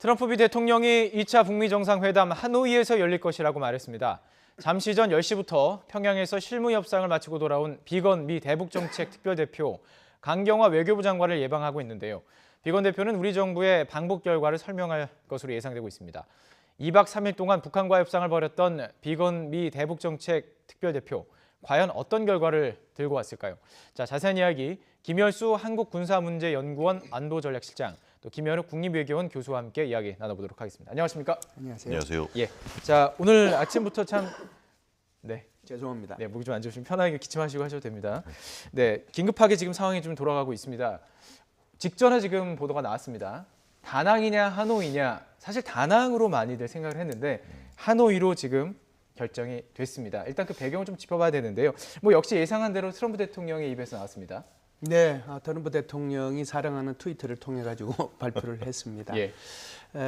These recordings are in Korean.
트럼프 미 대통령이 2차 북미 정상회담 하노이에서 열릴 것이라고 말했습니다. 잠시 전 10시부터 평양에서 실무 협상을 마치고 돌아온 비건 미 대북정책 특별대표 강경화 외교부 장관을 예방하고 있는데요. 비건 대표는 우리 정부의 방북 결과를 설명할 것으로 예상되고 있습니다. 2박 3일 동안 북한과 협상을 벌였던 비건 미 대북정책 특별대표, 과연 어떤 결과를 들고 왔을까요? 자, 자세한 이야기 김열수 한국군사문제연구원 안보전략실장, 또 김현욱 국립외교원 교수와 함께 이야기 나눠보도록 하겠습니다. 안녕하십니까? 안녕하세요. 안녕하세요. 예. 자, 오늘 아침부터 죄송합니다. 네, 목이 좀 안 좋으시면 편하게 기침하시고 하셔도 됩니다. 네, 긴급하게 지금 상황이 좀 돌아가고 있습니다. 직전에 지금 보도가 나왔습니다. 다낭이냐 하노이냐, 사실 다낭으로 많이들 생각을 했는데 하노이로 지금 결정이 됐습니다. 일단 그 배경을 좀 짚어봐야 되는데요. 뭐 역시 예상한 대로 트럼프 대통령의 입에서 나왔습니다. 네, 트럼프 대통령이 사랑하는 트위터를 통해 가지고 발표를 했습니다. 예.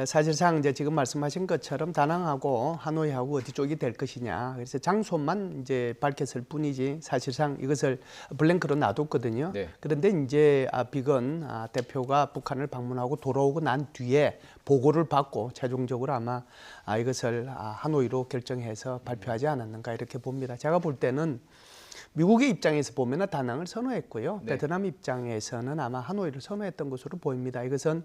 사실상 이제 지금 말씀하신 것처럼 다낭하고 하노이하고 어디 쪽이 될 것이냐, 그래서 장소만 이제 밝혔을 뿐이지 사실상 이것을 블랭크로 놔뒀거든요. 네. 그런데 이제 비건 대표가 북한을 방문하고 돌아오고 난 뒤에 보고를 받고 최종적으로 아마 이것을 하노이로 결정해서 발표하지 않았는가 이렇게 봅니다. 제가 볼 때는 미국의 입장에서 보면 다낭을 선호했고요. 네. 베트남 입장에서는 아마 하노이를 선호했던 것으로 보입니다. 이것은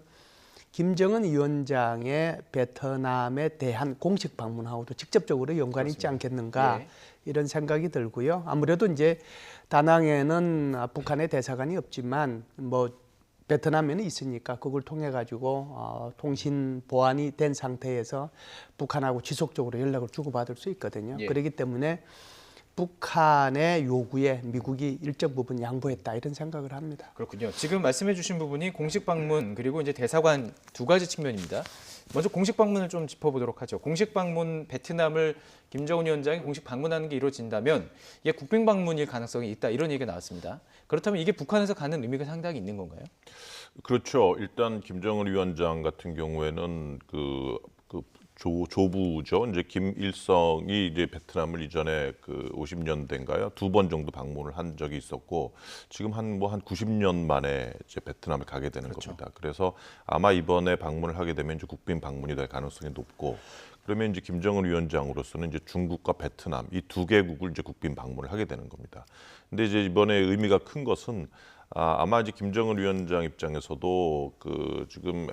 김정은 위원장의 베트남에 대한 공식 방문하고도 직접적으로 연관이 있지 않겠는가, 예. 이런 생각이 들고요. 아무래도 이제 다낭에는 북한의 대사관이 없지만 뭐 베트남에는 있으니까 그걸 통해 가지고 통신 보안이 된 상태에서 북한하고 지속적으로 연락을 주고받을 수 있거든요. 예. 그렇기 때문에 북한의 요구에 미국이 일정 부분 양보했다, 이런 생각을 합니다. 그렇군요. 지금 말씀해 주신 부분이 공식 방문 그리고 이제 대사관 두 가지 측면입니다. 먼저 공식 방문을 좀 짚어보도록 하죠. 공식 방문, 베트남을 김정은 위원장이 공식 방문하는 게 이루어진다면 이게 국빈 방문일 가능성이 있다, 이런 얘기가 나왔습니다. 그렇다면 이게 북한에서 가는 의미가 상당히 있는 건가요? 그렇죠. 일단 김정은 위원장 같은 경우에는 조부죠. 이제 김일성이 이제 베트남을 이전에 50년대인가요? 2번 정도 방문을 한 적이 있었고, 지금 한 90년 만에 이제 베트남을 가게 되는 그렇죠. 겁니다. 그래서 아마 이번에 방문을 하게 되면 이제 국빈 방문이 될 가능성이 높고, 그러면 이제 김정은 위원장으로서는 이제 중국과 베트남 이 두 개국을 이제 국빈 방문을 하게 되는 겁니다. 근데 이제 이번에 의미가 큰 것은 아마 이제 김정은 위원장 입장에서도 지금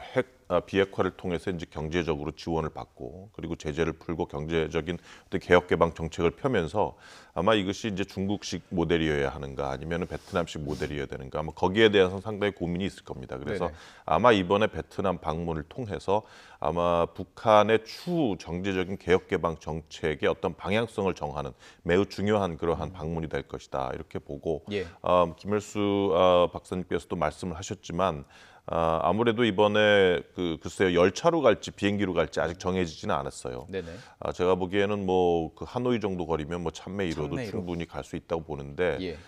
비핵화를 통해서 이제 경제적으로 지원을 받고, 그리고 제재를 풀고 경제적인 어떤 개혁 개방 정책을 펴면서 아마 이것이 이제 중국식 모델이어야 하는가 아니면 베트남식 모델이어야 되는가, 아마 거기에 대해서 상당히 고민이 있을 겁니다. 그래서 네네. 아마 이번에 베트남 방문을 통해서 아마 북한의 추후 경제적인 개혁 개방 정책의 어떤 방향성을 정하는 매우 중요한 그러한 방문이 될 것이다, 이렇게 보고, 예. 김열수 박사님께서도 말씀을 하셨지만 아무래도 이번에 글쎄요, 열차로 갈지 비행기로 갈지 아직 정해지지는 않았어요. 네네. 제가 보기에는 하노이 정도 거리면 찬메이로도 찬메이로. 충분히 갈 수 있다고 보는데, 예.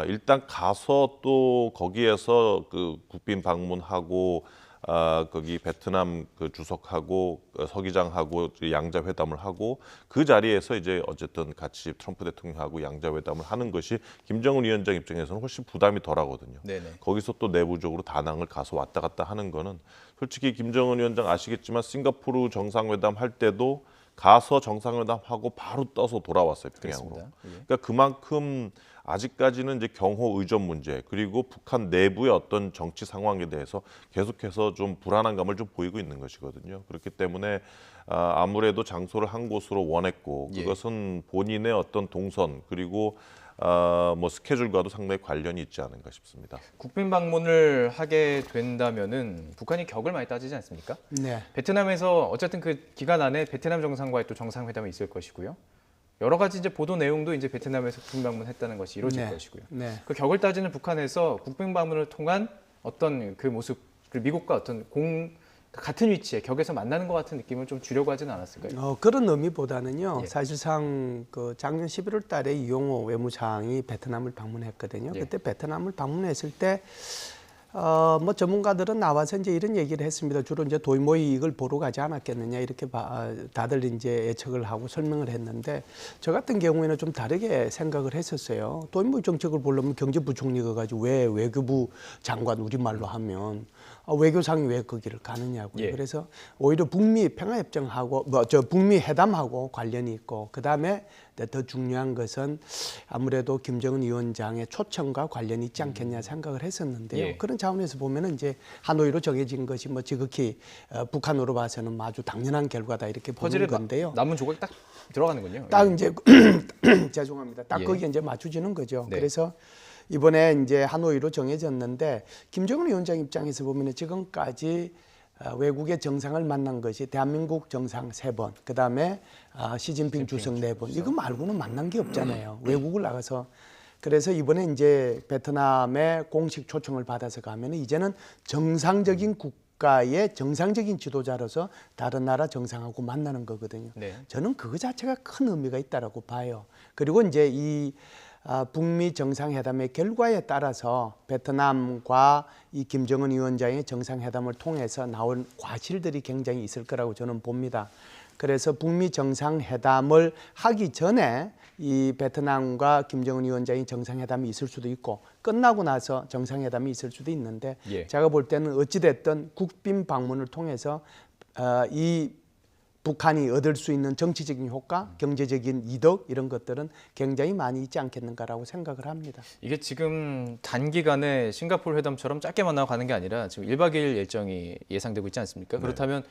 일단 가서 또 거기에서 국빈 방문하고 거기 베트남 주석하고 서기장하고 양자회담을 하고, 그 자리에서 이제 어쨌든 같이 트럼프 대통령하고 양자회담을 하는 것이 김정은 위원장 입장에서는 훨씬 부담이 덜하거든요. 네네. 거기서 또 내부적으로 다낭을 가서 왔다 갔다 하는 거는, 솔직히 김정은 위원장 아시겠지만 싱가포르 정상회담 할 때도 가서 정상회담하고 바로 떠서 돌아왔어요, 평양으로. 그렇습니다. 예. 그러니까 그만큼 아직까지는 이제 경호 의존 문제, 그리고 북한 내부의 어떤 정치 상황에 대해서 계속해서 좀 불안한 감을 좀 보이고 있는 것이거든요. 그렇기 때문에 아무래도 장소를 한 곳으로 원했고, 예. 그것은 본인의 어떤 동선 그리고 스케줄과도 상당히 관련이 있지 않은가 싶습니다. 국빈 방문을 하게 된다면은 북한이 격을 많이 따지지 않습니까? 네. 베트남에서 어쨌든 그 기간 안에 베트남 정상과의 또 정상회담이 있을 것이고요. 여러 가지 이제 보도 내용도 이제 베트남에서 국빈 방문했다는 것이 이루어질 네. 것이고요. 네. 그 격을 따지는 북한에서 국빈 방문을 통한 어떤 그 모습, 그리고 미국과 어떤 같은 위치에 격에서 만나는 것 같은 느낌을 좀 주려고 하지는 않았을까요? 그런 의미보다는요. 예. 사실상 작년 11월 달에 이용호 외무장이 베트남을 방문했거든요. 예. 그때 베트남을 방문했을 때 전문가들은 나와서 이제 이런 얘기를 했습니다. 주로 이제 도이모이 이걸 보러 가지 않았겠느냐, 이렇게 다들 이제 예측을 하고 설명을 했는데, 저 같은 경우에는 좀 다르게 생각을 했었어요. 도이모이 정책을 보려면 경제부총리가 가지고 왜 외교부 장관, 우리말로 하면 외교상이 왜 거기를 가느냐고요. 예. 그래서 오히려 북미 평화협정하고 북미 회담하고 관련이 있고 그다음에 더 중요한 것은 아무래도 김정은 위원장의 초청과 관련이 있지 않겠냐 생각을 했었는데요. 예. 그런 차원에서 보면은 이제 하노이로 정해진 것이 뭐 지극히 북한으로 봐서는 아주 당연한 결과다 이렇게 보는 퍼즐에 건데요. 남은 조각이 딱 들어가는군요. 딱 이제 죄송합니다. 딱 예. 거기에 이제 맞춰지는 거죠. 네. 그래서 이번에 이제 하노이로 정해졌는데 김정은 위원장 입장에서 보면은 지금까지 외국의 정상을 만난 것이 대한민국 정상 3번, 그다음에 시진핑 주석 4번. 이거 말고는 만난 게 없잖아요. 외국을 나가서. 그래서 이번에 이제 베트남의 공식 초청을 받아서 가면은 이제는 정상적인 국가의 정상적인 지도자로서 다른 나라 정상하고 만나는 거거든요. 네. 저는 그거 자체가 큰 의미가 있다라고 봐요. 그리고 이제 이 북미 정상회담의 결과에 따라서 베트남과 이 김정은 위원장의 정상회담을 통해서 나온 과실들이 굉장히 있을 거라고 저는 봅니다. 그래서 북미 정상회담을 하기 전에 이 베트남과 김정은 위원장이 정상회담이 있을 수도 있고 끝나고 나서 정상회담이 있을 수도 있는데 예. 제가 볼 때는 어찌됐든 국빈 방문을 통해서 이 북한이 얻을 수 있는 정치적인 효과, 경제적인 이득 이런 것들은 굉장히 많이 있지 않겠는가라고 생각을 합니다. 이게 지금 단기간에 싱가포르 회담처럼 짧게 만나고 가는 게 아니라 지금 1박 2일 일정이 예상되고 있지 않습니까? 네. 그렇다면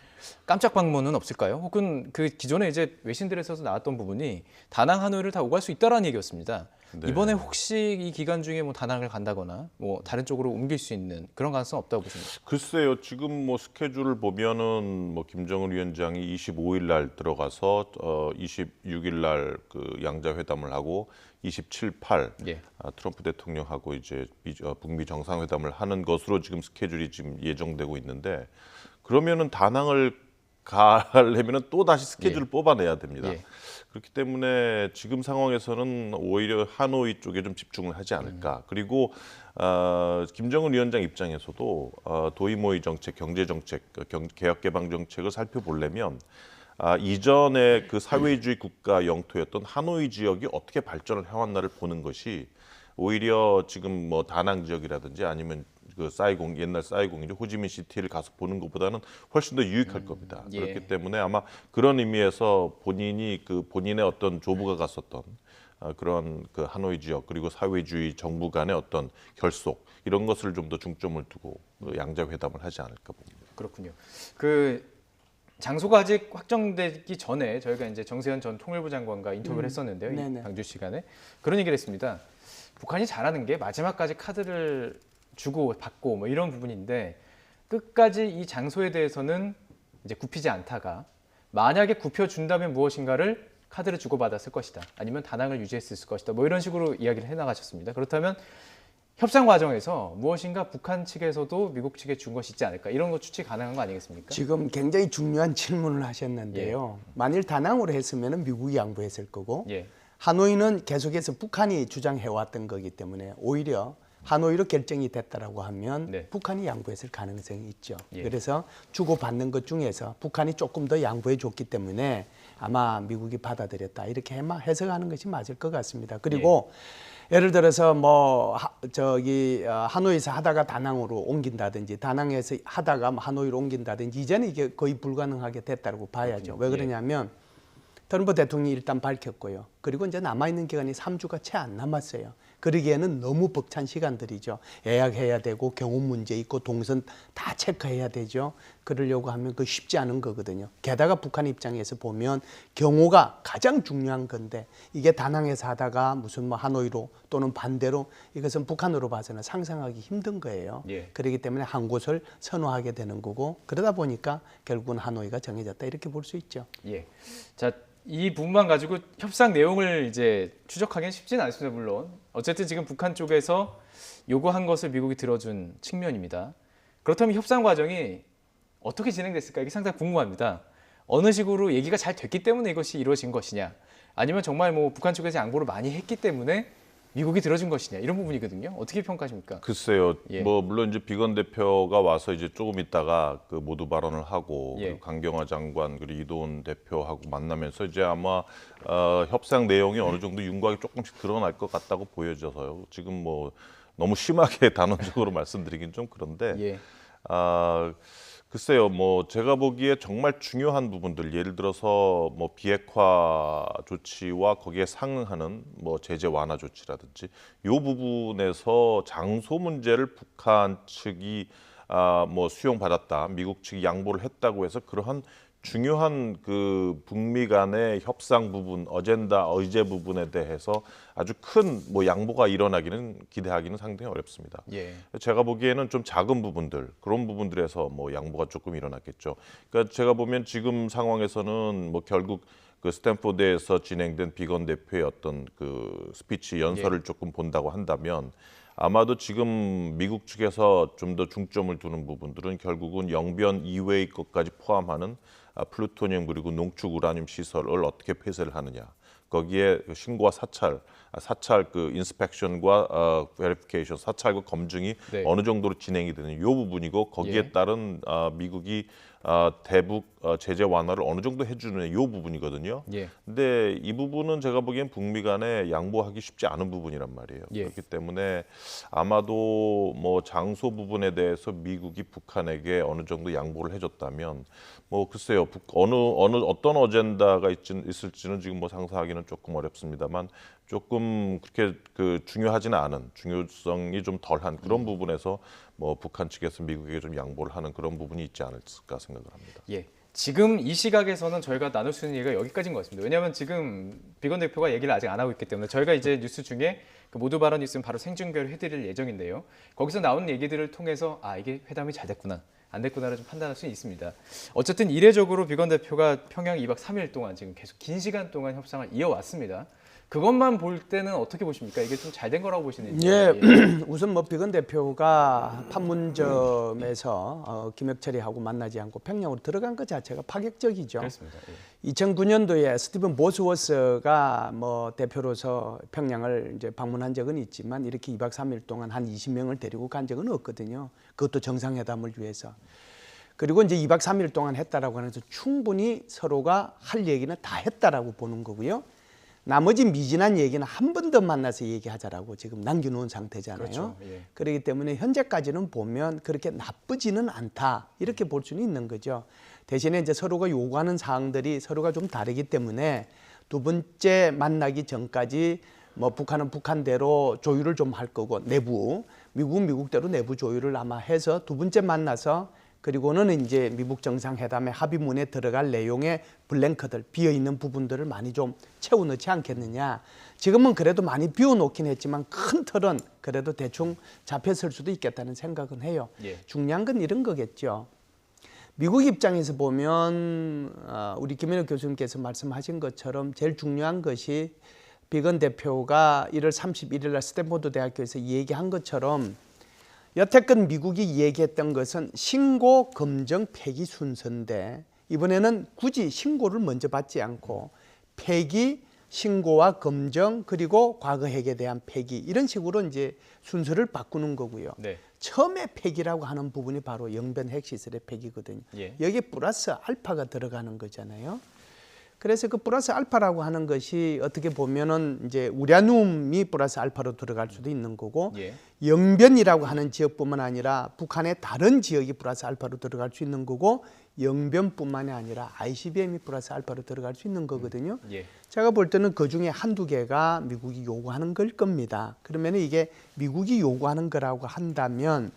깜짝 방문은 없을까요? 혹은 그 기존에 이제 외신들에서도 나왔던 부분이 다낭 하노이를 다 오갈 수 있다라는 얘기였습니다. 네. 이번에 혹시 이 기간 중에 뭐 다낭을 간다거나 뭐 다른 쪽으로 옮길 수 있는 그런 가능성 없다고 보십니까? 글쎄요. 지금 뭐 스케줄을 보면은 뭐 김정은 위원장이 25일 날 들어가서 26일 날 그 양자 회담을 하고 27, 8 예. 트럼프 대통령하고 이제 북미 정상회담을 하는 것으로 지금 스케줄이 지금 예정되고 있는데 그러면은 다낭을 가려면은 또 다시 스케줄을 뽑아내야 됩니다. 예. 그렇기 때문에 지금 상황에서는 오히려 하노이 쪽에 좀 집중을 하지 않을까. 그리고 김정은 위원장 입장에서도 도이모이 정책, 경제 정책, 개혁 개방 정책을 살펴보려면 이전에 그 사회주의 국가 영토였던 하노이 지역이 어떻게 발전을 해왔나를 보는 것이 오히려 지금 뭐 다낭 지역이라든지 아니면 그 사이공 옛날 사이공이죠 호지민 시티를 가서 보는 것보다는 훨씬 더 유익할 겁니다. 예. 그렇기 때문에 아마 그런 의미에서 본인이 그 본인의 어떤 조부가 갔었던 그런 그 하노이 지역 그리고 사회주의 정부 간의 어떤 결속 이런 것을 좀 더 중점을 두고 양자 회담을 하지 않을까 봅니다. 그렇군요. 그 장소가 아직 확정되기 전에 저희가 이제 정세현 전 통일부 장관과 인터뷰를 했었는데요. 이 네네. 방주 시간에 그런 얘기를 했습니다. 북한이 잘하는 게 마지막까지 카드를 주고 받고 뭐 이런 부분인데 끝까지 이 장소에 대해서는 이제 굽히지 않다가 만약에 굽혀준다면 무엇인가를 카드를 주고받았을 것이다. 아니면 다낭을 유지했을 것이다. 뭐 이런 식으로 이야기를 해나가셨습니다. 그렇다면 협상 과정에서 무엇인가 북한 측에서도 미국 측에 준 것이 있지 않을까 이런 거 추측 가능한 거 아니겠습니까? 지금 굉장히 중요한 질문을 하셨는데요. 만일 다낭으로 했으면 미국이 양보했을 거고 예. 하노이는 계속해서 북한이 주장해왔던 거기 때문에 오히려 하노이로 결정이 됐다라고 하면 네. 북한이 양보했을 가능성이 있죠. 예. 그래서 주고받는 것 중에서 북한이 조금 더 양보해 줬기 때문에 아마 미국이 받아들였다 이렇게 해석하는 것이 맞을 것 같습니다. 그리고 예를 들어서 뭐 하노이에서 하다가 다낭으로 옮긴다든지 다낭에서 하다가 하노이로 옮긴다든지 이제는 이게 거의 불가능하게 됐다고 봐야죠. 왜 그러냐면 트럼프 대통령이 일단 밝혔고요. 그리고 이제 남아있는 기간이 3주가 채 안 남았어요. 그러기에는 너무 벅찬 시간들이죠. 예약해야 되고 경호 문제 있고 동선 다 체크해야 되죠. 그러려고 하면 그 쉽지 않은 거거든요. 게다가 북한 입장에서 보면 경호가 가장 중요한 건데 이게 다낭에서 하다가 무슨 뭐 하노이로 또는 반대로 이것은 북한으로 봐서는 상상하기 힘든 거예요. 예. 그렇기 때문에 한 곳을 선호하게 되는 거고 그러다 보니까 결국은 하노이가 정해졌다 이렇게 볼 수 있죠. 예. 자, 이 부분만 가지고 협상 내용을 이제 추적하기는 쉽지는 않습니다. 물론 어쨌든 지금 북한 쪽에서 요구한 것을 미국이 들어준 측면입니다. 그렇다면 협상 과정이 어떻게 진행됐을까 이게 상당히 궁금합니다. 어느 식으로 얘기가 잘 됐기 때문에 이것이 이루어진 것이냐, 아니면 정말 뭐 북한 쪽에서 양보를 많이 했기 때문에 미국이 들어준 것이냐 이런 부분이거든요. 어떻게 평가하십니까? 글쎄요. 예. 뭐 물론 이제 비건 대표가 와서 이제 조금 있다가 그 모두 발언을 하고 예. 그리고 강경화 장관 그리고 이도훈 대표하고 만나면서 이제 아마 협상 내용이 어느 정도 윤곽이 조금씩 드러날 것 같다고 보여져서요. 지금 뭐 너무 심하게 단언적으로 말씀드리긴 좀 그런데 예. 글쎄요, 뭐 제가 보기에 정말 중요한 부분들, 예를 들어서 뭐 비핵화 조치와 거기에 상응하는 뭐 제재 완화 조치라든지 이 부분에서 장소 문제를 북한 측이 뭐 수용받았다, 미국 측이 양보를 했다고 해서 그러한 중요한 그 북미 간의 협상 부분, 어젠다, 의제 부분에 대해서 아주 큰 뭐 양보가 일어나기는 기대하기는 상당히 어렵습니다. 예. 제가 보기에는 좀 작은 부분들, 그런 부분들에서 뭐 양보가 조금 일어났겠죠. 그러니까 제가 보면 지금 상황에서는 뭐 결국 그 스탠포드에서 진행된 비건 대표의 어떤 그 스피치 연설을 조금 본다고 한다면 아마도 지금 미국 측에서 좀 더 중점을 두는 부분들은 결국은 영변 이외의 것까지 포함하는 플루토늄 그리고 농축 우라늄 시설을 어떻게 폐쇄를 하느냐. 거기에 신고와 사찰 그 인스펙션과 베리피케이션, 사찰과 검증이 네. 어느 정도로 진행이 되는 이 부분이고 거기에 예. 따른 미국이 대북 제재 완화를 어느 정도 해주는 이 부분이거든요. 예. 근데 이 부분은 제가 보기엔 북미 간에 양보하기 쉽지 않은 부분이란 말이에요. 예. 그렇기 때문에 아마도 뭐 장소 부분에 대해서 미국이 북한에게 어느 정도 양보를 해줬다면 뭐 글쎄요, 어떤 어젠다가 있을지는 지금 뭐 상상하기는 조금 어렵습니다만 조금 그렇게 그 중요하지는 않은, 중요성이 좀 덜한 그런 부분에서 뭐 북한 측에서 미국에게 좀 양보를 하는 그런 부분이 있지 않을까 생각을 합니다. 예. 지금 이 시각에서는 저희가 나눌 수 있는 얘기가 여기까지인 것 같습니다. 왜냐하면 지금 비건 대표가 얘기를 아직 안 하고 있기 때문에 저희가 이제 뉴스 중에 그 모두 발언이 있으면 바로 생중계를 해드릴 예정인데요. 거기서 나오는 얘기들을 통해서 이게 회담이 잘 됐구나, 안 됐구나를 좀 판단할 수 있습니다. 어쨌든 이례적으로 비건 대표가 평양 2박 3일 동안 지금 계속 긴 시간 동안 협상을 이어왔습니다. 그것만 볼 때는 어떻게 보십니까? 이게 좀 잘 된 거라고 보시는지. 예, 우선 뭐 비건 대표가 판문점에서 김혁철이하고 만나지 않고 평양으로 들어간 것 자체가 파격적이죠. 그렇습니다. 예. 2009년도에 스티븐 보스워스가 뭐 대표로서 평양을 이제 방문한 적은 있지만 이렇게 2박 3일 동안 한 20명을 데리고 간 적은 없거든요. 그것도 정상회담을 위해서. 그리고 이제 2박 3일 동안 했다라고 하면서 충분히 서로가 할 얘기는 다 했다라고 보는 거고요. 나머지 미진한 얘기는 한 번 더 만나서 얘기하자라고 지금 남겨놓은 상태잖아요. 그렇죠. 예. 그렇기 때문에 현재까지는 보면 그렇게 나쁘지는 않다 이렇게 볼 수는 있는 거죠. 대신에 이제 서로가 요구하는 사항들이 서로가 좀 다르기 때문에 두 번째 만나기 전까지 뭐 북한은 북한대로 조율을 좀 할 거고 미국은 미국대로 내부 조율을 아마 해서 두 번째 만나서 그리고는 이제 미국 정상회담의 합의문에 들어갈 내용의 블랭크들, 비어있는 부분들을 많이 좀 채워넣지 않겠느냐. 지금은 그래도 많이 비워놓긴 했지만 큰 틀은 그래도 대충 잡혔을 수도 있겠다는 생각은 해요. 예. 중요한 건 이런 거겠죠. 미국 입장에서 보면 우리 김현욱 교수님께서 말씀하신 것처럼 제일 중요한 것이 비건 대표가 1월 31일 날 스탠포드 대학교에서 얘기한 것처럼 여태껏 미국이 얘기했던 것은 신고, 검증, 폐기 순서인데 이번에는 굳이 신고를 먼저 받지 않고 폐기, 신고와 검증 그리고 과거 핵에 대한 폐기 이런 식으로 이제 순서를 바꾸는 거고요. 네. 처음에 폐기라고 하는 부분이 바로 영변 핵시설의 폐기거든요. 예. 여기에 플러스 알파가 들어가는 거잖아요. 그래서 그 플러스 알파라고 하는 것이 어떻게 보면은 이제 우라늄이 플러스 알파로 들어갈 수도 있는 거고 예. 영변이라고 하는 지역뿐만 아니라 북한의 다른 지역이 플러스 알파로 들어갈 수 있는 거고 영변뿐만이 아니라 ICBM이 플러스 알파로 들어갈 수 있는 거거든요. 예. 제가 볼 때는 그중에 한두 개가 미국이 요구하는 걸 겁니다. 그러면 이게 미국이 요구하는 거라고 한다면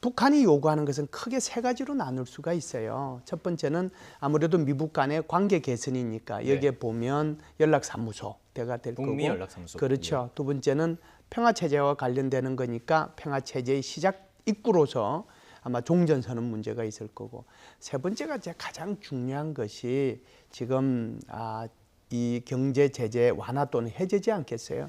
북한이 요구하는 것은 크게 세 가지로 나눌 수가 있어요. 첫 번째는 아무래도 미국 간의 관계 개선이니까 여기에 보면 연락사무소가 될 거고. 북미 연락사무소. 그렇죠. 두 번째는 평화체제와 관련되는 거니까 평화체제의 시작 입구로서 아마 종전선언 문제가 있을 거고. 세 번째가 가장 중요한 것이 지금 이 경제 제재 완화 또는 해제지 않겠어요?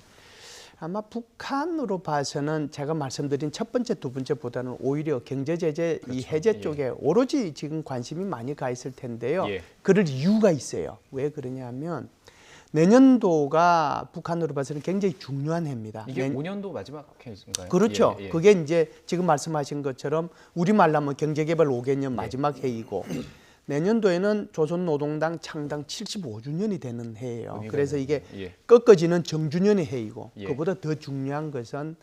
아마 북한으로 봐서는 제가 말씀드린 첫 번째, 두 번째보다는 오히려 경제 제재 이 해제 쪽에 오로지 지금 관심이 많이 가 있을 텐데요. 예. 그럴 이유가 있어요. 왜 그러냐면 내년도가 북한으로 봐서는 굉장히 중요한 해입니다. 이게 5년도 마지막 해인가요? 그렇죠. 예, 예. 그게 이제 지금 말씀하신 것처럼 우리말로 하면 경제개발 5개년 마지막 해이고 내년도에는 조선노동당 창당 75주년이 되는 해예요. 그래서 이게 예. 꺾어지는 정주년의 해이고 예. 그보다 더 중요한 것은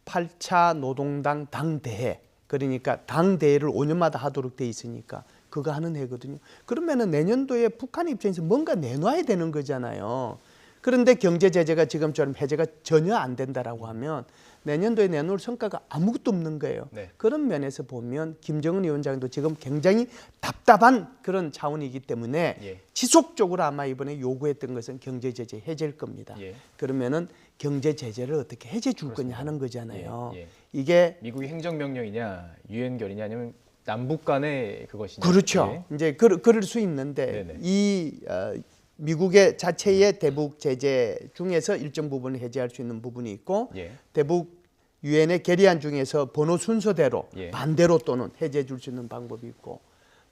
8차 노동당 당대회 그러니까 당 대회를 5년마다 하도록 돼 있으니까 그거 하는 해거든요. 그러면은 내년도에 북한 입장에서 뭔가 내놔야 되는 거잖아요. 그런데 경제 제재가 지금처럼 해제가 전혀 안 된다라고 하면 내년도에 내놓을 성과가 아무것도 없는 거예요. 네. 그런 면에서 보면 김정은 위원장도 지금 굉장히 답답한 그런 차원이기 때문에 예. 지속적으로 아마 이번에 요구했던 것은 경제 제재 해제일 겁니다. 예. 그러면은 경제 제재를 어떻게 해제 줄 거냐 하는 거잖아요. 예, 예. 이게 미국이 행정명령이냐 유엔결이냐 아니면 남북 간의 그것이냐. 그렇죠. 예. 이제 그럴 수 있는데 네네. 이 미국의 자체의 대북 제재 중에서 일정 부분을 해제할 수 있는 부분이 있고 예. 대북 유엔의 결의안 중에서 번호 순서대로 예. 반대로 또는 해제해 줄 수 있는 방법이 있고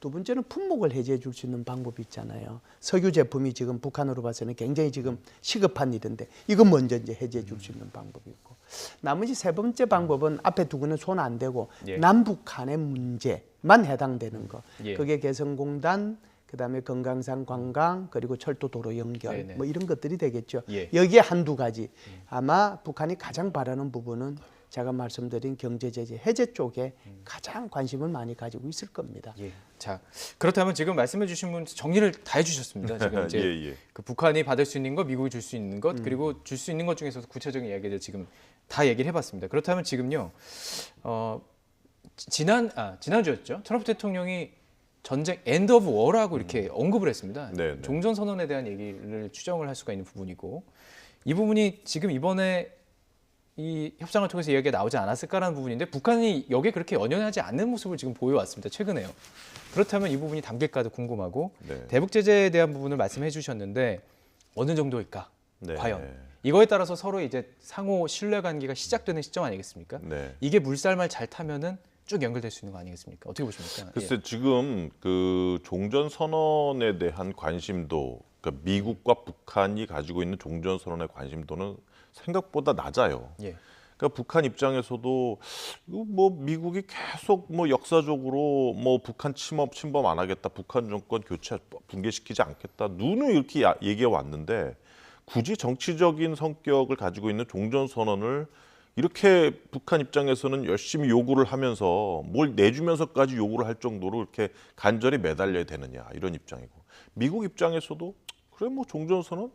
두 번째는 품목을 해제해 줄 수 있는 방법이 있잖아요. 석유 제품이 지금 북한으로 봐서는 굉장히 지금 시급한 일인데 이건 먼저 이제 해제해 줄 수 있는 방법이 있고 나머지 세 번째 방법은 앞에 두 개는 손 안 대고 예. 남북 간의 문제만 해당되는 거. 예. 그게 개성공단 그다음에 건강산 관광 그리고 철도 도로 연결 네네. 뭐 이런 것들이 되겠죠. 예. 여기에 한두 가지 아마 북한이 가장 바라는 부분은 제가 말씀드린 경제 제재 해제 쪽에 가장 관심을 많이 가지고 있을 겁니다. 예. 자, 그렇다면 지금 말씀해 주신 분 정리를 다 해주셨습니다. 지금 이제 예. 그 북한이 받을 수 있는 것, 미국이 줄 수 있는 것, 그리고 줄 수 있는 것 중에서 구체적인 이야기를 지금 다 얘기를 해봤습니다. 그렇다면 지금요, 지난주였죠. 트럼프 대통령이 전쟁 엔드 오브 워라고 이렇게 언급을 했습니다. 네, 네. 종전 선언에 대한 얘기를 추정을 할 수가 있는 부분이고 이 부분이 지금 이번에 이 협상을 통해서 이야기가 나오지 않았을까라는 부분인데 북한이 여기에 그렇게 연연하지 않는 모습을 지금 보여왔습니다. 최근에요. 그렇다면 이 부분이 담길까도 궁금하고 네. 대북 제재에 대한 부분을 말씀해 주셨는데 어느 정도일까? 네. 과연 이거에 따라서 서로 이제 상호 신뢰 관계가 시작되는 시점 아니겠습니까? 네. 이게 물살만 잘 타면은 쭉 연결될 수 있는 거 아니겠습니까? 어떻게 보십니까? 글쎄 지금 그 종전 선언에 대한 관심도 그러니까 미국과 북한이 가지고 있는 종전 선언의 관심도는 생각보다 낮아요. 예. 그러니까 북한 입장에서도 이거 뭐 미국이 계속 뭐 역사적으로 뭐 북한 침범 안 하겠다, 북한 정권 교체 붕괴시키지 않겠다, 누누이 이렇게 얘기해 왔는데 굳이 정치적인 성격을 가지고 있는 종전 선언을 이렇게 북한 입장에서는 열심히 요구를 하면서 뭘 내주면서까지 요구를 할 정도로 이렇게 간절히 매달려야 되느냐 이런 입장이고 미국 입장에서도 그래 뭐 종전선언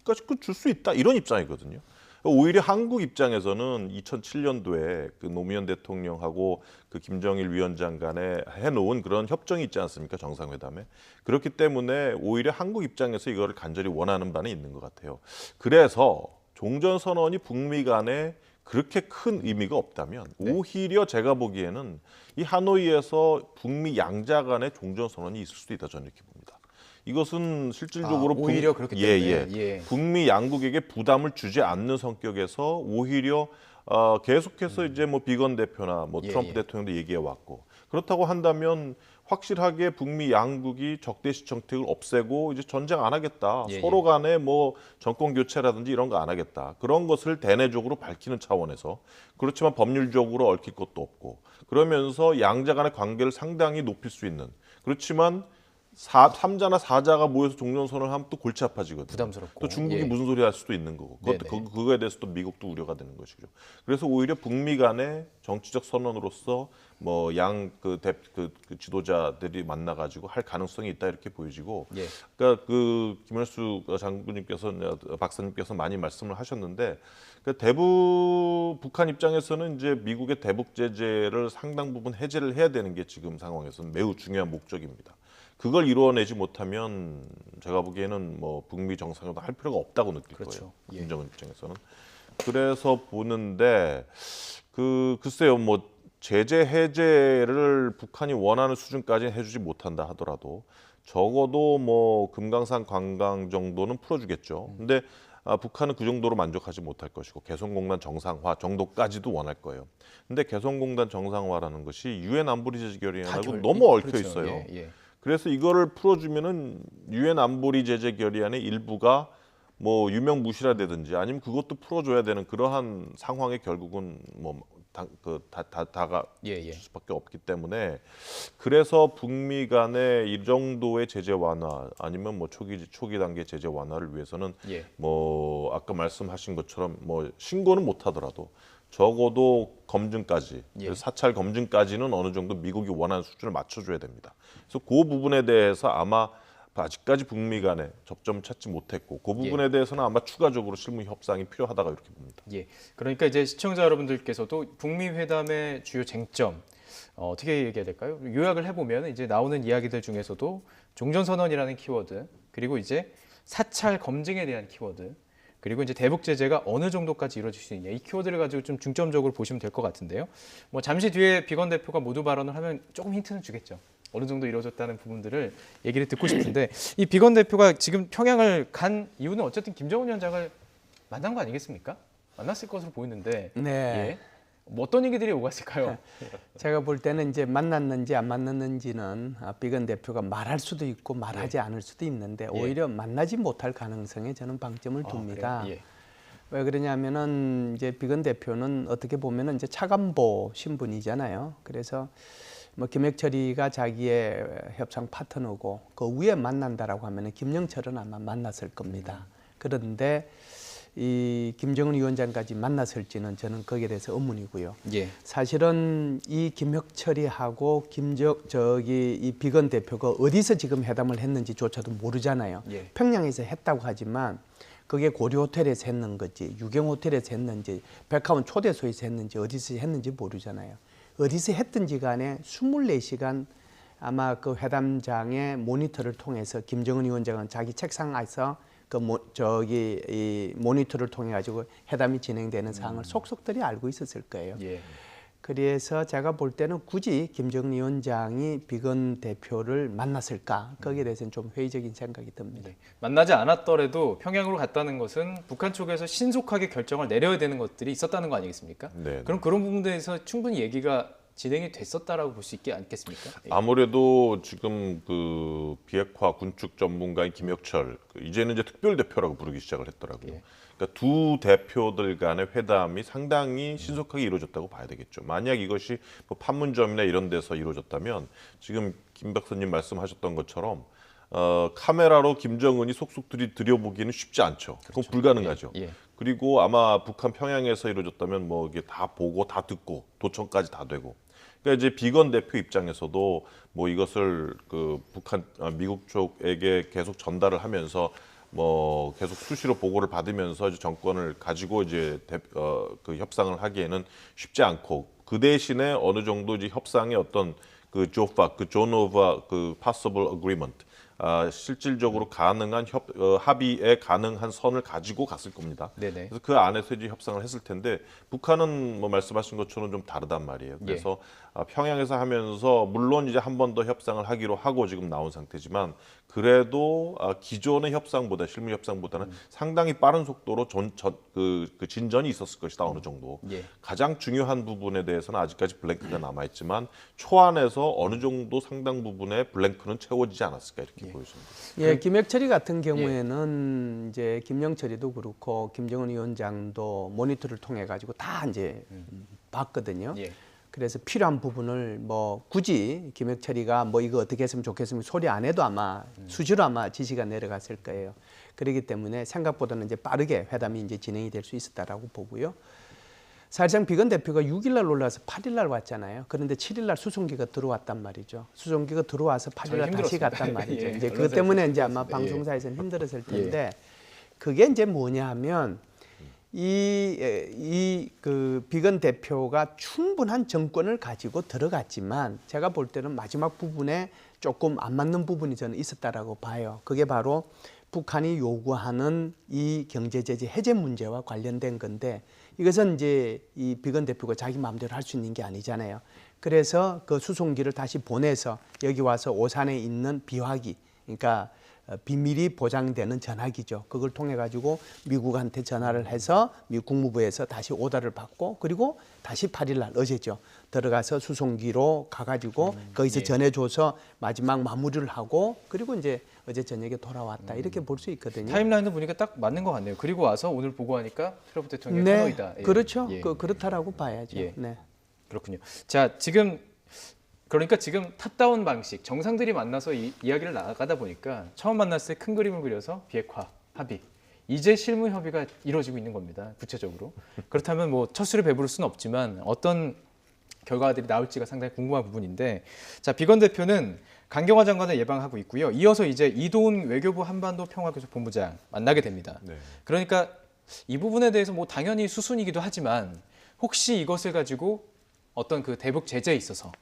끝까지 줄 수 있다 이런 입장이거든요. 오히려 한국 입장에서는 2007년도에 그 노무현 대통령하고 그 김정일 위원장 간에 해놓은 그런 협정이 있지 않습니까? 정상회담에. 그렇기 때문에 오히려 한국 입장에서 이거를 간절히 원하는 바는 있는 것 같아요. 그래서 종전선언이 북미 간에 그렇게 큰 의미가 없다면 오히려 제가 보기에는 이 하노이에서 북미 양자 간의 종전선언이 있을 수도 있다 저는 이렇게 봅니다. 이것은 실질적으로 오히려 그렇기 때문에 예. 북미 양국에게 부담을 주지 않는 성격에서 오히려 계속해서 이제 뭐 비건 대표나 뭐 트럼프 예. 대통령도 얘기해 왔고 그렇다고 한다면 확실하게 북미 양국이 적대시 정책을 없애고 이제 전쟁 안 하겠다. 예. 서로 간에 뭐 정권 교체라든지 이런 거 안 하겠다. 그런 것을 대내적으로 밝히는 차원에서 그렇지만 법률적으로 얽힐 것도 없고 그러면서 양자 간의 관계를 상당히 높일 수 있는 그렇지만 3자나 4자가 모여서 종전선언을 하면 또 골치 아파지거든요. 부담스럽고. 또 중국이 예. 무슨 소리 할 수도 있는 거고 그거에 대해서 또 미국도 우려가 되는 것이죠. 그래서 오히려 북미 간의 정치적 선언으로서 뭐 그 지도자들이 만나가지고 할 가능성이 있다 이렇게 보여지고 예. 그러니까 그 김현수 박사님께서 많이 말씀을 하셨는데 그러니까 북한 입장에서는 이제 미국의 대북 제재를 상당 부분 해제를 해야 되는 게 지금 상황에서는 매우 중요한 목적입니다. 그걸 이루어내지 못하면 제가 보기에는 뭐 북미 정상회담 할 필요가 없다고 느낄 그렇죠. 거예요. 예. 김정은 입장에서는. 그래서 보는데 글쎄요 뭐 제재 해제를 북한이 원하는 수준까지는 해주지 못한다 하더라도 적어도 뭐 금강산 관광 정도는 풀어주겠죠. 근데 북한은 그 정도로 만족하지 못할 것이고 개성공단 정상화 정도까지도 원할 거예요. 근데 개성공단 정상화라는 것이 유엔 안보리 제재 결의안하고 너무 얽혀 그렇죠. 있어요. 예. 그래서 이거를 풀어주면은 유엔 안보리 제재 결의안의 일부가 뭐 유명무실화되든지 아니면 그것도 풀어줘야 되는 그러한 상황에 결국은 뭐 다가 예. 수밖에 없기 때문에 그래서 북미 간의 이 정도의 제재 완화 아니면 뭐 초기 단계 제재 완화를 위해서는 예. 뭐 아까 말씀하신 것처럼 뭐 신고는 못 하더라도 적어도 검증까지 예. 사찰 검증까지는 어느 정도 미국이 원하는 수준을 맞춰줘야 됩니다. 그래서 그 부분에 대해서 아마 아직까지 북미 간에 접점을 찾지 못했고 그 부분에 대해서는 아마 추가적으로 실무 협상이 필요하다고 이렇게 봅니다. 예. 그러니까 이제 시청자 여러분들께서도 북미 회담의 주요 쟁점 어떻게 얘기해야 될까요? 요약을 해보면 이제 나오는 이야기들 중에서도 종전선언이라는 키워드, 그리고 이제 사찰 검증에 대한 키워드, 그리고 이제 대북 제재가 어느 정도까지 이루어질 수 있냐, 이 키워드를 가지고 좀 중점적으로 보시면 될 것 같은데요. 뭐 잠시 뒤에 비건 대표가 모두 발언을 하면 조금 힌트는 주겠죠. 어느 정도 이루어졌다는 부분들을 얘기를 듣고 싶은데, 이 비건 대표가 지금 평양을 간 이유는 어쨌든 김정은 위원장을 만난 거 아니겠습니까? 만났을 것으로 보이는데, 네. 예. 뭐 어떤 얘기들이 오갔을까요? 제가 볼 때는 이제 만났는지 안 만났는지는 비건 대표가 말할 수도 있고 말하지 않을 수도 있는데 오히려 만나지 못할 가능성에 저는 방점을 둡니다. 그래요? 예. 왜 그러냐면은 이제 비건 대표는 어떻게 보면은 이제 차관보 신분이잖아요. 그래서 뭐 김혁철이가 자기의 협상 파트너고 그 위에 만난다라고 하면은 김영철은 아마 만났을 겁니다. 그런데 이 김정은 위원장까지 만났을지는 저는 거기에 대해서 의문이고요. 예. 사실은 이 김혁철이하고 이 비건 대표가 어디서 지금 회담을 했는지조차도 모르잖아요. 예. 평양에서 했다고 하지만 그게 고려 호텔에서 했는 건지 유경 호텔에서 했는지 백화원 초대소에서 했는지 어디서 했는지 모르잖아요. 어디서 했든지 간에 24시간 아마 그 회담장의 모니터를 통해서 김정은 위원장은 자기 책상에서 이 모니터를 통해 가지고 회담이 진행되는 사항을 속속들이 알고 있었을 거예요. 예. 그래서 제가 볼 때는 굳이 김정은 위원장이 비건 대표를 만났을까 거기에 대해서는 좀 회의적인 생각이 듭니다. 네. 만나지 않았더라도 평양으로 갔다는 것은 북한 쪽에서 신속하게 결정을 내려야 되는 것들이 있었다는 거 아니겠습니까? 네. 그럼 그런 부분에서 충분히 얘기가 진행이 됐었다라고 볼 수 있지 않겠습니까? 예. 아무래도 지금 그 비핵화 군축 전문가인 김혁철 이제는 이제 특별 대표라고 부르기 시작을 했더라고요. 예. 그러니까 두 대표들 간의 회담이 상당히 신속하게 이루어졌다고 봐야 되겠죠. 만약 이것이 뭐 판문점이나 이런 데서 이루어졌다면 지금 김 박사님 말씀하셨던 것처럼 카메라로 김정은이 속속 들여보기는 쉽지 않죠. 그건 불가능하죠. 예. 그리고 아마 북한 평양에서 이루어졌다면 뭐 이게 다 보고 다 듣고 도청까지 다 되고. 그러니까 이제 비건 대표 입장에서도 뭐 이것을 그 미국 쪽에게 계속 전달을 하면서 뭐 계속 수시로 보고를 받으면서 이제 정권을 가지고 이제 그 협상을 하기에는 쉽지 않고 그 대신에 어느 정도 이제 협상의 어떤 그 조파, 그 존 오브 그 possible agreement 실질적으로 가능한 합의에 가능한 선을 가지고 갔을 겁니다. 네네. 그래서 그 안에서 이제 협상을 했을 텐데 북한은 뭐 말씀하신 것처럼 좀 다르단 말이에요. 그래서 평양에서 하면서 물론 이제 한 번 더 협상을 하기로 하고 지금 나온 상태지만 그래도 기존의 협상보다 실무 협상보다는 상당히 빠른 속도로 그 진전이 있었을 것이다 어느 정도. 예. 가장 중요한 부분에 대해서는 아직까지 블랭크가 남아 있지만 초안에서 어느 정도 상당 부분의 블랭크는 채워지지 않았을까 이렇게 보여집니다. 예, 김혁철이 같은 경우에는 이제 김영철이도 그렇고 김정은 위원장도 모니터를 통해 가지고 다 이제 봤거든요. 예. 그래서 필요한 부분을 뭐 굳이 김혁철이가 뭐 이거 어떻게 했으면 좋겠으면 소리 안 해도 아마 수시로 아마 지시가 내려갔을 거예요. 그렇기 때문에 생각보다는 이제 빠르게 회담이 이제 진행이 될 수 있었다라고 보고요. 사실상 비건 대표가 6일 날 올라와서 8일 날 왔잖아요. 그런데 7일 날 수송기가 들어왔단 말이죠. 수송기가 들어와서 8일 날 다시 갔단 말이죠. 예, 이제 그것 때문에 이제 아마 힘들었습니다. 방송사에서는 힘들었을 텐데 그게 이제 뭐냐 하면 그 비건 대표가 충분한 정권을 가지고 들어갔지만 제가 볼 때는 마지막 부분에 조금 안 맞는 부분이 저는 있었다라고 봐요. 그게 바로 북한이 요구하는 이 경제 제재 해제 문제와 관련된 건데 이것은 이제 이 비건 대표가 자기 마음대로 할 수 있는 게 아니잖아요. 그래서 그 수송기를 다시 보내서 여기 와서 오산에 있는 비화기, 그러니까 비밀이 보장되는 전화기죠. 그걸 통해 가지고 미국한테 전화를 해서 미국 국무부에서 다시 오더를 받고 그리고 다시 8일 날 어제죠. 들어가서 수송기로 가가지고 거기서 전해줘서 마지막 마무리를 하고 그리고 이제 어제 저녁에 돌아왔다 이렇게 볼 수 있거든요. 타임라인을 보니까 딱 맞는 것 같네요. 그리고 와서 오늘 보고하니까 트럼프 대통령이 네, 하노이다. 예. 그렇죠. 예. 그렇다라고 봐야죠. 예. 네. 그렇군요. 자, 그러니까 지금 탑다운 방식, 정상들이 만나서 이야기를 나가다 보니까 처음 만났을 때 큰 그림을 그려서 비핵화, 합의 이제 실무 협의가 이루어지고 있는 겁니다. 구체적으로. 그렇다면 뭐 첫 수를 배부를 수는 없지만 어떤 결과들이 나올지가 상당히 궁금한 부분인데, 자, 비건 대표는 강경화 장관을 예방하고 있고요. 이어서 이제 이도훈 외교부 한반도 평화교섭본부장 만나게 됩니다. 네. 그러니까 이 부분에 대해서 뭐 당연히 수순이기도 하지만 혹시 이것을 가지고 어떤 그 대북 제재에 있어서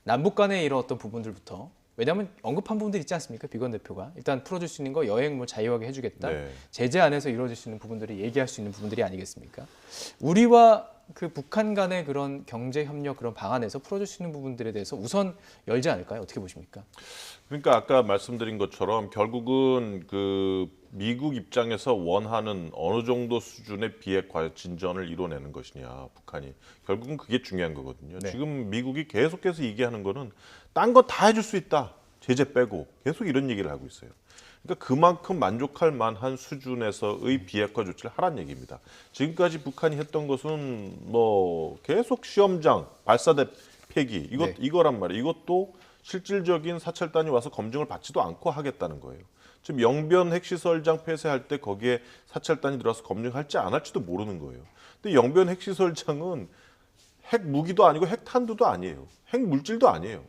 남북 간의 이런 어떤 부분들부터, 왜냐하면 언급한 부분들 있지 않습니까? 비건 대표가 일단 풀어줄 수 있는 거 여행 뭐 자유하게 해주겠다. 네. 제재 안에서 이루어질 수 있는 부분들이 얘기할 수 있는 부분들이 아니겠습니까? 우리와 그 북한 간의 그런 경제 협력 그런 방안에서 풀어줄 수 있는 부분들에 대해서 우선 열지 않을까요? 어떻게 보십니까? 그러니까 아까 말씀드린 것처럼 결국은 그 미국 입장에서 원하는 어느 정도 수준의 비핵화 진전을 이뤄내는 것이냐, 북한이. 결국은 그게 중요한 거거든요. 네. 지금 미국이 계속해서 얘기하는 거는 딴 거 다 해줄 수 있다. 제재 빼고. 계속 이런 얘기를 하고 있어요. 그러니까 그만큼 만족할 만한 수준에서의 비핵화 조치를 하라는 얘기입니다. 지금까지 북한이 했던 것은 뭐 계속 시험장, 발사대 폐기 이거란 말이에요. 이것도 실질적인 사찰단이 와서 검증을 받지도 않고 하겠다는 거예요. 지금 영변 핵시설장 폐쇄할 때 거기에 사찰단이 들어와서 검증할지 안 할지도 모르는 거예요. 근데 영변 핵시설장은 핵 무기도 아니고 핵탄두도 아니에요. 핵 물질도 아니에요.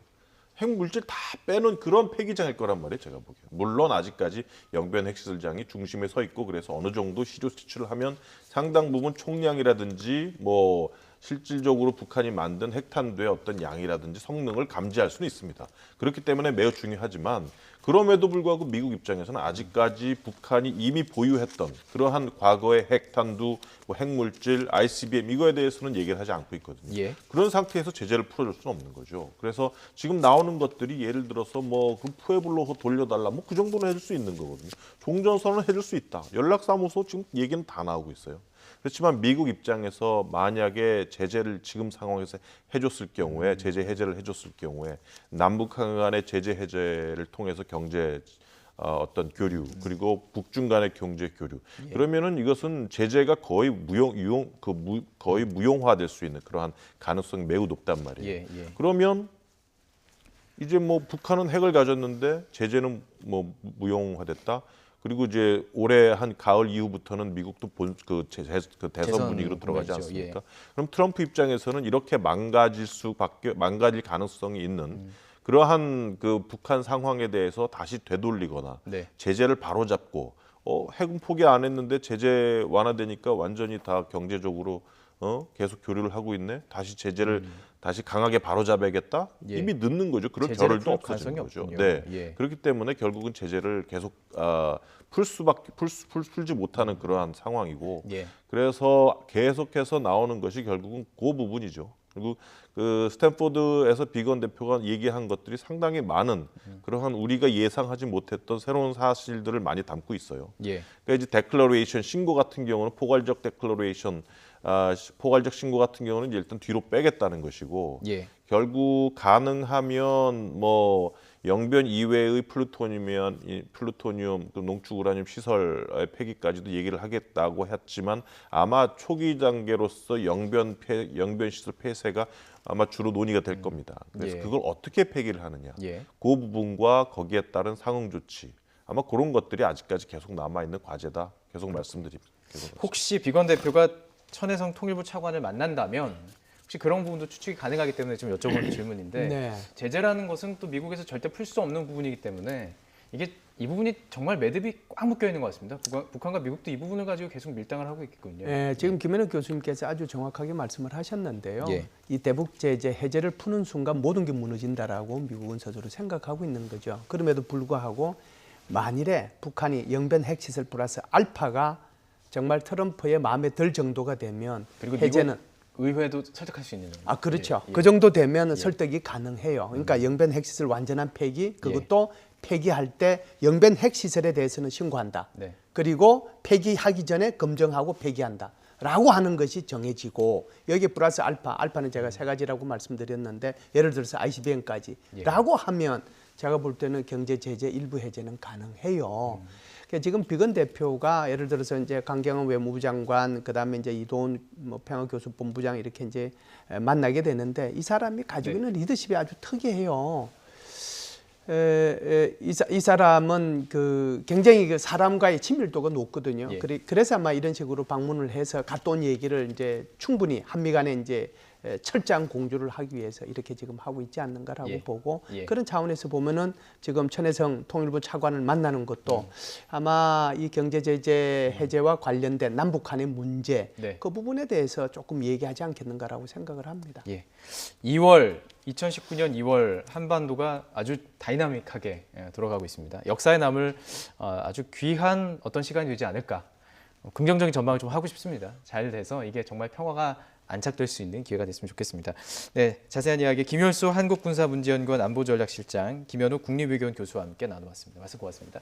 핵 물질 다 빼놓은 그런 폐기장일 거란 말이에요, 제가 보기에. 물론 아직까지 영변 핵시설장이 중심에 서 있고 그래서 어느 정도 시료 수출을 하면 상당 부분 총량이라든지 뭐 실질적으로 북한이 만든 핵탄두의 어떤 양이라든지 성능을 감지할 수는 있습니다. 그렇기 때문에 매우 중요하지만 그럼에도 불구하고 미국 입장에서는 아직까지 북한이 이미 보유했던 그러한 과거의 핵탄두, 뭐 핵물질, ICBM 이거에 대해서는 얘기를 하지 않고 있거든요. 예. 그런 상태에서 제재를 풀어줄 수는 없는 거죠. 그래서 지금 나오는 것들이 예를 들어서 뭐 그 푸에블로 돌려달라 뭐 그 정도는 해줄 수 있는 거거든요. 종전선언은 해줄 수 있다. 연락사무소 지금 얘기는 다 나오고 있어요. 그렇지만 미국 입장에서 만약에 제재를 지금 상황에서 해줬을 경우에 제재 해제를 해줬을 경우에 남북 간의 제재 해제를 통해서 경제 어떤 교류 그리고 북중 간의 경제 교류 그러면은 이것은 제재가 거의 거의 무용화될 수 있는 그러한 가능성이 매우 높단 말이에요. 예. 그러면 이제 뭐 북한은 핵을 가졌는데 제재는 뭐 무용화됐다. 그리고 이제 올해 한 가을 이후부터는 미국도 대선 분위기로 들어가지 분위기죠. 않습니까? 그럼 트럼프 입장에서는 이렇게 망가질 가능성이 있는 그러한 그 북한 상황에 대해서 다시 되돌리거나 네. 제재를 바로잡고 핵은 포기 안 했는데 제재 완화되니까 완전히 다 경제적으로 계속 교류를 하고 있네. 다시 제재를 다시 강하게 바로잡아야겠다. 예. 이미 늦는 거죠. 그럴 제재를 겨를도 풀 없어지는 가능성이 거죠. 없군요. 네. 예. 그렇기 때문에 결국은 제재를 계속 풀지 못하는 그러한 상황이고 예. 그래서 계속해서 나오는 것이 결국은 그 부분이죠. 그리고 그 스탠포드에서 비건 대표가 얘기한 것들이 상당히 많은 그러한 우리가 예상하지 못했던 새로운 사실들을 많이 담고 있어요. 예. 그러니까 이제 데클러레이션 신고 같은 경우는 포괄적 데클러레이션 포괄적 신고 같은 경우는 이제 일단 뒤로 빼겠다는 것이고 예. 결국 가능하면 뭐 영변 이외의 플루토늄 또 농축 우라늄 시설의 폐기까지도 얘기를 하겠다고 했지만 아마 초기 단계로서 영변 시설 폐쇄가 아마 주로 논의가 될 겁니다. 그래서 예. 그걸 어떻게 폐기를 하느냐, 예. 그 부분과 거기에 따른 상응 조치 아마 그런 것들이 아직까지 계속 남아 있는 과제다. 계속 말씀드립니다. 혹시 비건 대표가 천해성 통일부 차관을 만난다면 혹시 그런 부분도 추측이 가능하기 때문에 좀 여쭤보는 질문인데 네. 제재라는 것은 또 미국에서 절대 풀 수 없는 부분이기 때문에 이게 이 부분이 정말 매듭이 꽉 묶여 있는 것 같습니다. 북한과 미국도 이 부분을 가지고 계속 밀당을 하고 있군요. 네, 지금 김현욱 교수님께서 아주 정확하게 말씀을 하셨는데요. 예. 이 대북 제재 해제를 푸는 순간 모든 게 무너진다라고 미국은 스스로 생각하고 있는 거죠. 그럼에도 불구하고 만일에 북한이 영변 핵시설 플러스 알파가 정말 트럼프의 마음에 들 정도가 되면 그리고 해제는 의회도 설득할 수 있는. 그렇죠. 예. 그 정도 되면 설득이 가능해요. 그러니까 영변 핵시설 완전한 폐기, 그것도 폐기할 때 영변 핵시설에 대해서는 신고한다. 네. 그리고 폐기하기 전에 검증하고 폐기한다. 라고 하는 것이 정해지고 여기에 플러스 알파는 제가 세 가지라고 말씀드렸는데 예를 들어서 ICBM까지 라고 하면 제가 볼 때는 경제 제재 일부 해제는 가능해요. 그러니까 지금 비건 대표가 예를 들어서 이제 강경원 외무부 장관, 그다음에 이제 이도훈 평화교섭본부장 이렇게 이제 만나게 되는데 이 사람이 가지고 있는 리더십이 아주 특이해요. 이 사람은 굉장히 사람과의 친밀도가 높거든요. 예. 그래서 아마 이런 식으로 방문을 해서 갔다 온 얘기를 이제 충분히 한미 간에 이제 철저한 공조를 하기 위해서 이렇게 지금 하고 있지 않는가라고 예. 보고 예. 그런 차원에서 보면은 지금 천혜성 통일부 차관을 만나는 것도 아마 이 경제 제재 해제와 관련된 남북 간의 문제 네. 그 부분에 대해서 조금 얘기하지 않겠는가라고 생각을 합니다. 예. 2019년 2월 한반도가 아주 다이나믹하게 돌아가고 있습니다. 역사에 남을 아주 귀한 어떤 시간이 되지 않을까. 긍정적인 전망을 좀 하고 싶습니다. 잘 돼서 이게 정말 평화가 안착될 수 있는 기회가 됐으면 좋겠습니다. 네, 자세한 이야기 김효수 한국군사문제연구원 안보전략실장, 김현우 국립외교원 교수와 함께 나눠봤습니다. 말씀 고맙습니다.